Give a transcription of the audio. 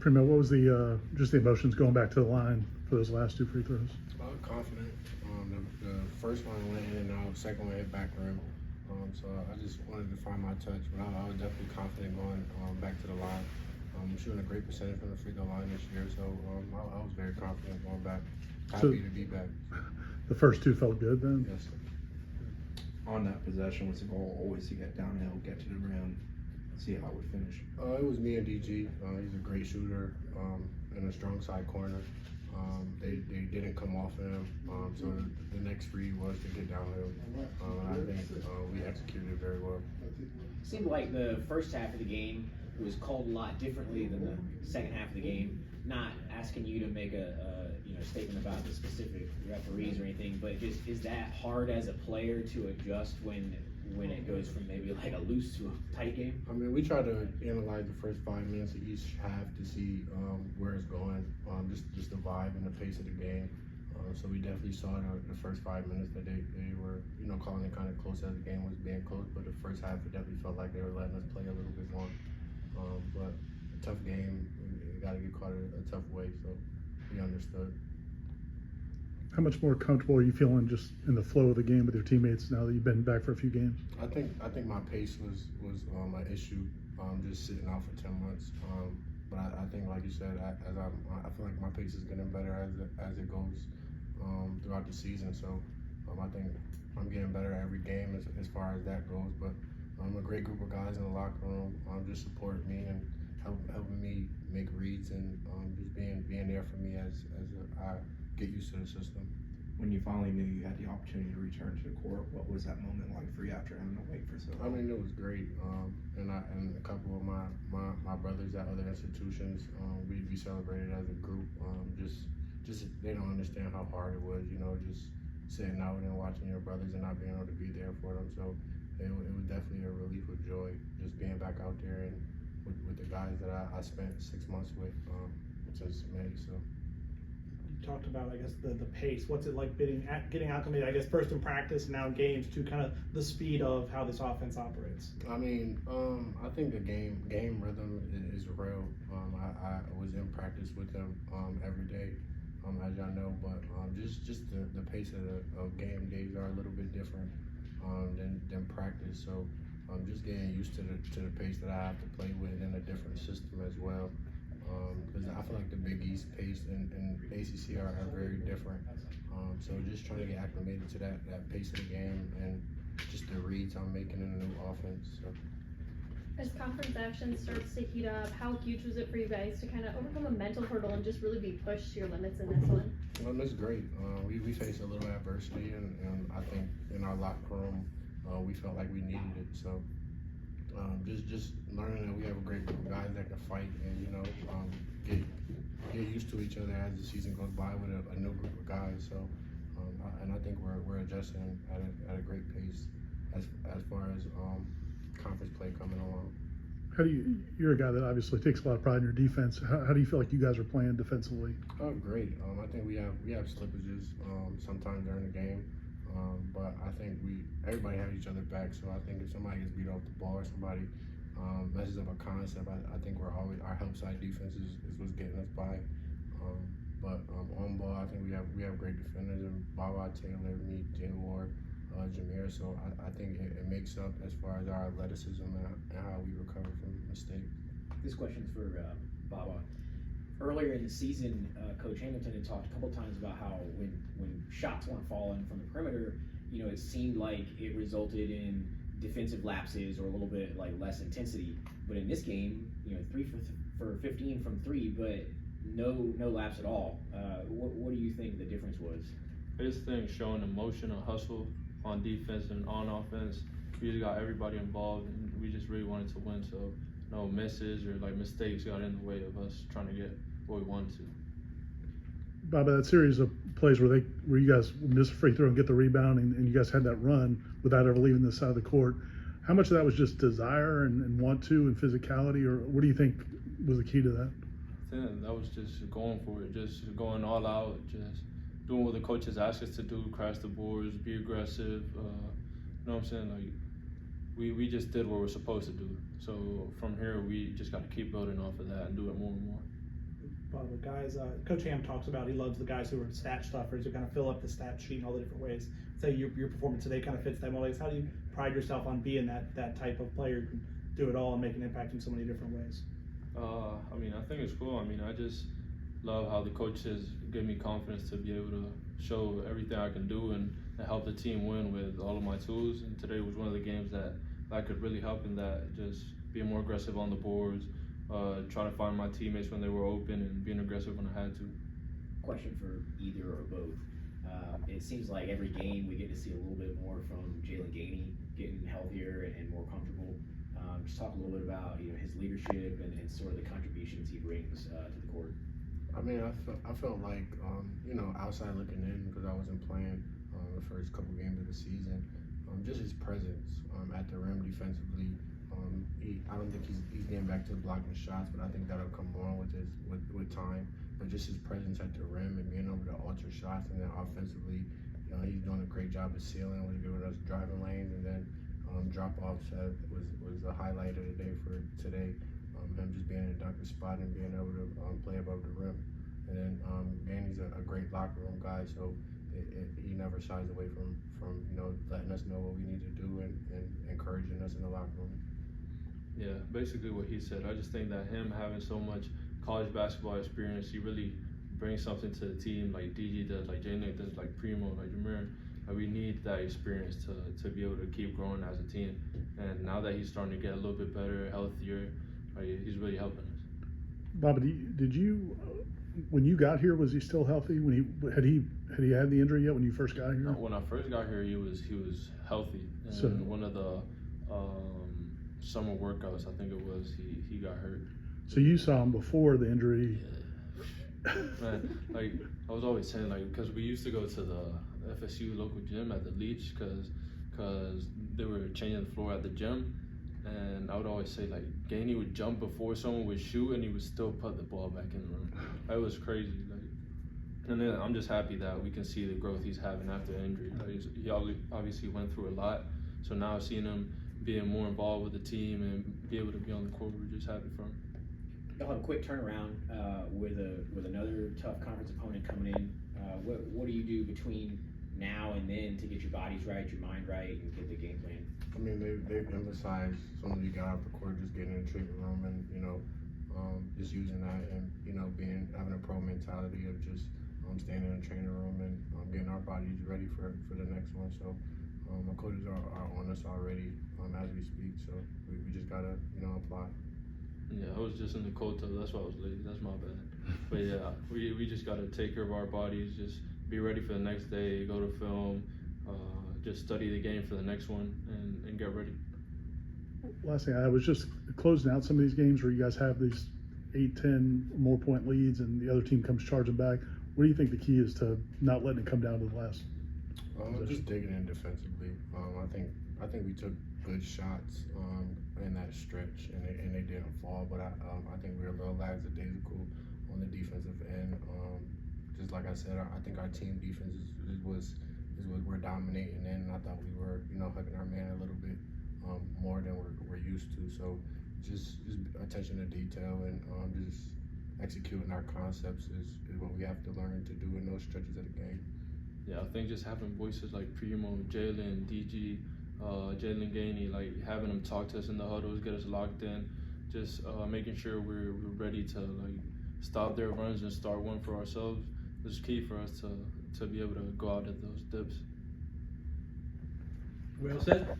Primo, what was the just the emotions going back to the line for those last two free throws? Confident. The first one went in and out, second one hit back rim. So I just wanted to find my touch, but I was definitely confident going back to the line. I'm shooting a great percentage from the free throw line this year, so I was very confident going back. Happy to be back. The first two felt good then? Yes, sir. On that possession, was the goal always to get downhill, get to the rim, see how it would finish? It was me and DG. He's a great shooter in a strong side corner. They didn't come off of him, so the next free was to get downhill. I think we executed very well. It seemed like the first half of the game was called a lot differently than the second half of the game. Not asking you to make a statement about the specific referees or anything, but just is that hard as a player to adjust when it goes from maybe like a loose to a tight game? I mean, we try to analyze the first 5 minutes of each half to see where it's going, just the vibe and the pace of the game. So we definitely saw the first 5 minutes that they were, calling it kind of close as the game was being close, but the first half it definitely felt like they were letting us play a little bit more. But a tough game, we got to get caught a tough way, so we understood. How much more comfortable are you feeling just in the flow of the game with your teammates now that you've been back for a few games? I think my pace was an issue, just sitting out for 10 months. But I think, like you said, I feel like my pace is getting better as it goes throughout the season. So I think I'm getting better every game as far as that goes. But a great group of guys in the locker room just supporting me and helping me make reads and just being there for me as I get used to the system. When you finally knew you had the opportunity to return to the court, what was that moment like for you after having to wait for so long? I mean, it was great. And a couple of my brothers at other institutions, we celebrated as a group. Just they don't understand how hard it was, just sitting out and watching your brothers and not being able to be there for them. So it was definitely a relief of joy, just being back out there and with the guys that I spent 6 months with since May. So. Talked about, I guess, the pace. What's it like getting acclimated, I guess, first in practice and now in games to kind of the speed of how this offense operates? I mean, I think the game rhythm is real. I was in practice with them every day, as y'all know, but just the pace of game days are a little bit different than practice. So I'm just getting used to the pace that I have to play with in a different system as well. Because I feel like the Big East pace and ACC are very different. So just trying to get acclimated to that pace of the game and just the reads I'm making in the new offense. So. As conference action starts to heat up, how huge was it for you guys to kind of overcome a mental hurdle and just really be pushed to your limits in this one? It's great. We faced a little adversity, and I think in our locker room we felt like we needed it. So. Just learning that we have a great group of guys that can fight and get used to each other as the season goes by with a new group of guys. So and I think we're adjusting at a great pace as far as conference play coming along. You're a guy that obviously takes a lot of pride in your defense. How do you feel like you guys are playing defensively? Oh, great. I think we have slippages sometimes during the game. But I think everybody has each other back. So I think if somebody gets beat off the ball or somebody messes up a concept, I think our help side defense is what's getting us by. But on ball, I think we have great defenders and Baba, Taylor, me, Jay Ward, Jameer. So I think it makes up as far as our athleticism and how we recover from mistakes. This question's for Baba. Earlier in the season, Coach Hamilton had talked a couple times about how when shots weren't falling from the perimeter, it seemed like it resulted in defensive lapses or a little bit like less intensity. But in this game, 3 for 15 from 3, but no lapse at all. What do you think the difference was? I just think showing emotion and hustle on defense and on offense, we just got everybody involved, and we just really wanted to win. So no misses or like mistakes got in the way of us trying to get what we wanted to. Bobby, that series of plays where you guys miss a free throw and get the rebound and you guys had that run without ever leaving the side of the court, how much of that was just desire and want to and physicality, or what do you think was the key to that? I think that was just going for it, just going all out, just doing what the coaches ask us to do, crash the boards, be aggressive. You know what I'm saying? Like we just did what we're supposed to do. So from here, we just got to keep building off of that and do it more and more. But guys, Coach Ham talks about he loves the guys who are stat stuffers who kind of fill up the stat sheet in all the different ways. Say your performance today kind of fits that mold. How do you pride yourself on being that type of player who can do it all and make an impact in so many different ways? I mean, I think it's cool. I mean, I just love how the coaches give me confidence to be able to show everything I can do and help the team win with all of my tools. And today was one of the games that I could really help in that, just being more aggressive on the boards, trying to find my teammates when they were open and being aggressive when I had to. Question for either or both. It seems like every game we get to see a little bit more from Jaylen Gainey getting healthier and more comfortable. Just talk a little bit about his leadership and sort of the contributions he brings to the court. I mean, I felt like, outside looking in, because I wasn't playing the first couple games of the season, just his presence at the rim defensively. I don't think he's getting back to blocking shots, but I think that'll come on with time. But just his presence at the rim and being able to alter shots, and then offensively, he's doing a great job of sealing, was giving us driving lanes, and then drop-offs was the highlight of the day for today. Him just being in a dunker spot and being able to play above the rim. And then Gainey's a great locker room guy, so he never shies away from letting us know what we need to do and encouraging us in the locker room. Yeah, basically what he said. I just think that him having so much college basketball experience, he really brings something to the team like DG does, like Jaylen does, like Primo, like Jameer. We need that experience to be able to keep growing as a team. And now that he's starting to get a little bit better, healthier, he's really helping us. Bobby, did you, when you got here, was he still healthy? Had he had the injury yet when you first got here? When I first got here, he was healthy. And So, one of the summer workouts, I think it was, he got hurt. so you saw him before the injury. Yeah. Man, like I was always saying, like, because we used to go to the FSU local gym at the Leach, because they were changing the floor at the gym, and I would always say, like, Gainey would jump before someone would shoot, and he would still put the ball back in the room. That was crazy. Like, and then I'm just happy that we can see the growth he's having after injury. Like, he obviously went through a lot, so now seeing him being more involved with the team and be able to be on the court, we're just happy for him. Y'all have a quick turnaround with another tough conference opponent coming in. What do you do between now and then to get your bodies right, your mind right, and get the game plan? I mean, they've emphasized soon as you got off the court, just getting in the treatment room and just using that and having a pro mentality of just staying in the training room and getting our bodies ready for the next one. So my coaches are on us already as we speak. So we just gotta apply. Yeah, I was just in the cold tub. That's why I was late. That's my bad. But yeah, we just got to take care of our bodies, just be ready for the next day, go to film, just study the game for the next one, and get ready. Last thing, I was just closing out some of these games where you guys have these 8-10 more point leads and the other team comes charging back. What do you think the key is to not letting it come down to the last? Just digging in defensively. I think we took good shots in that stretch, and they didn't fall. But I think we were a little lackadaisical on the defensive end. Just like I said, I think our team defense is what we're dominating in. And I thought we were hugging our man a little bit more than we're used to. So just attention to detail and just executing our concepts is what we have to learn to do in those stretches of the game. Yeah, I think just having voices like Primo, Jaylen, DG, Jaylen Gainey, like having them talk to us in the huddles, get us locked in, just making sure we're ready to like stop their runs and start one for ourselves is key for us to be able to go out at those dips. Well said.